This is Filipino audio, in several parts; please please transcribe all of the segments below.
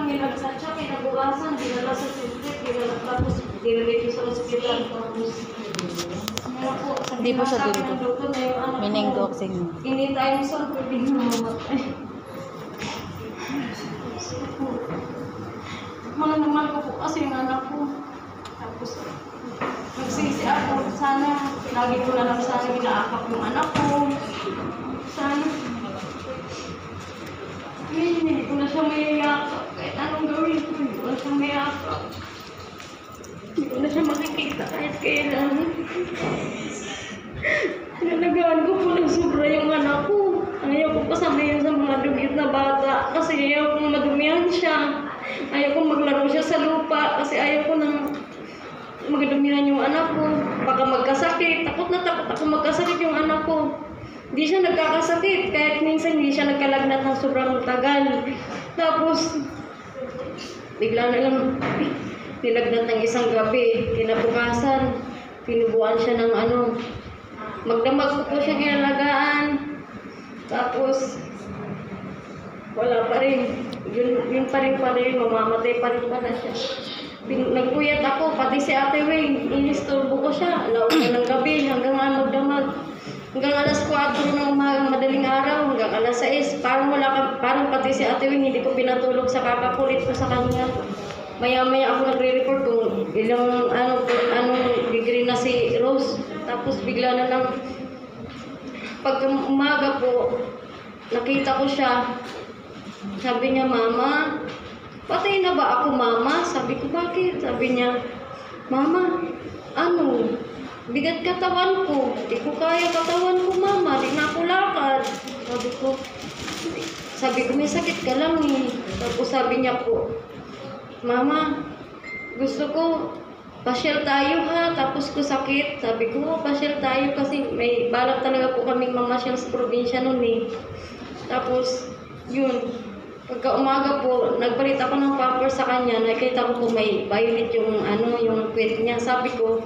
lang, nilagsan siya, kinabukasan, dinala sa sintret, tapos dinala sa ospital. Hindi po siya dito. Meningococcing. Anytime soon, pwede mamatay. Mahal naman ko po kasi yung anak ko. Tapos, nagsisi ako. Sana, lagi ko na lang sana ginaakap yung anak ko. Sana. Hindi ko na siya mayayakap. Kahit anong gawin ko, hindi ko na siya mayayakap. Hindi ko na siya makikita kahit kailan. Nalagaan ko po ng sobra yung anak ko. Ayaw ko pasamayan sa mga dugit na bata kasi ayaw kong madumihan siya. Ayaw kong maglaro siya sa lupa kasi ayaw ko nang magadumihan yung anak ko. Baka magkasakit. Takot na takot ako magkasakit yung anak ko. Hindi siya nagkakasakit kahit minsan hindi siya nagkalagnat ng sobrang tagal. Tapos, bigla na lang nilagnat ng isang gabi. Kinabukasan, pinubuan siya ng magdamag ko po siya kinalagaan. Tapos, wala pa rin. Yun pa rin, mamamatay pa rin pala siya. Nagpuyat ako, pati si Ate Wayne, inistorbo ko siya. Alaw na ng gabi, hanggang magdamag. Hanggang alas 4 ng umagang madaling araw, hanggang alas 6. Parang pati si Ate Wayne, hindi ko pinatulog sa kakakulit ko sa kanya. Maya-maya ako nagre-report kung ilang anong degree na si Rose. Tapos bigla na lang, pag umaga po, nakita ko siya. Sabi niya, Mama, patay na ba ako, Mama? Sabi ko, bakit? Sabi niya, Mama, bigat katawan ko. Di ko kaya katawan ko, Mama. Di na ako lakad. Sabi ko, may sakit ka lang eh. Tapos sabi niya po, Mama, gusto ko, pasyal tayo ha. Tapos ko sakit. Sabi ko, pasyal tayo kasi may balak talaga po kaming mamasyal sa probinsya noon eh. Tapos, yun. Pagka umaga po, nagpalit ako ng pampers sa kanya. Nakita ko po may violet yung yung puwet niya. Sabi ko,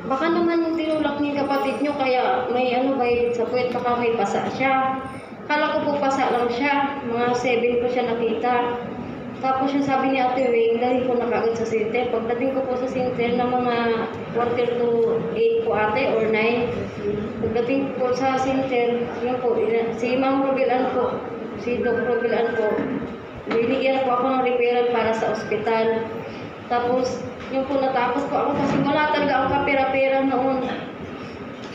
baka naman tinulak niya kapatid niyo kaya may violet sa puwet, baka may pasa siya. Kala ko po pasa lang siya. Mga 7 ko siya nakita. Tapos yung sabi ni Ate Wing, dahil ko nakagad sa center. Pagdating ko po sa center na mga 7:45 po ate or 9. Pagdating po sa center, yun po, si Ma'am Robilan po, si Doc Robilan po, binigyan po ako ng referral para sa ospital. Tapos, yun po, natakot po ako kasi wala talaga ang kapira-pera noon.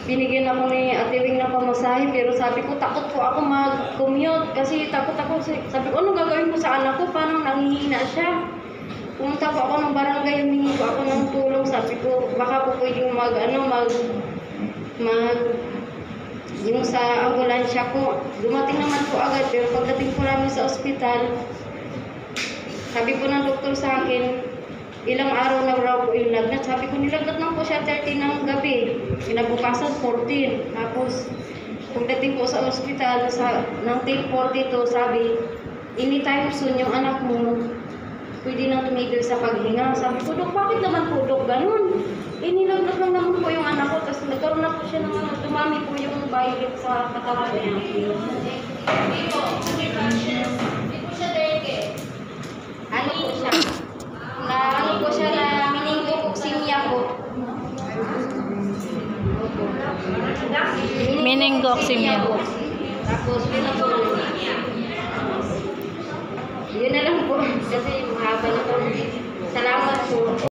Binigyan ako ni Ate Wing ng pamasahe, pero sabi ko, takot po ako mag-commute kasi takot ako. Sabi ko, ano gagawin ko sa anak ko? Parang nanghihina siya. Pumunta po ako ng barangay, humingi po ako ng tulong. Sabi ko, baka po pwedeng yung sa ambulansya ko. Dumating naman po agad, pero pagdating po namin sa ospital, sabi po ng doktor sa akin, ilang araw na raw po yung lagnat. Sabi ko, nilagnat lang po siya 13 ng gabi. Kinabukasan 14. Tapos, pagdating po sa ospital, ng 10:42, sabi, anytime soon yung anak mo, pwede nang tumigil sa paghinga. Sabi ko, Dok, bakit naman po, Dok, ganun? Nilagnat lang naman po yung anak ko. Tapos nagkaroon na po siya ng dumami po yung violet sa katawan niya. Hindi po siya deke. Ano po siya? Na meningococcemia po. Meningococcemia po. Tapos, yun na lang po. Kasi mahaba na po. Salamat po.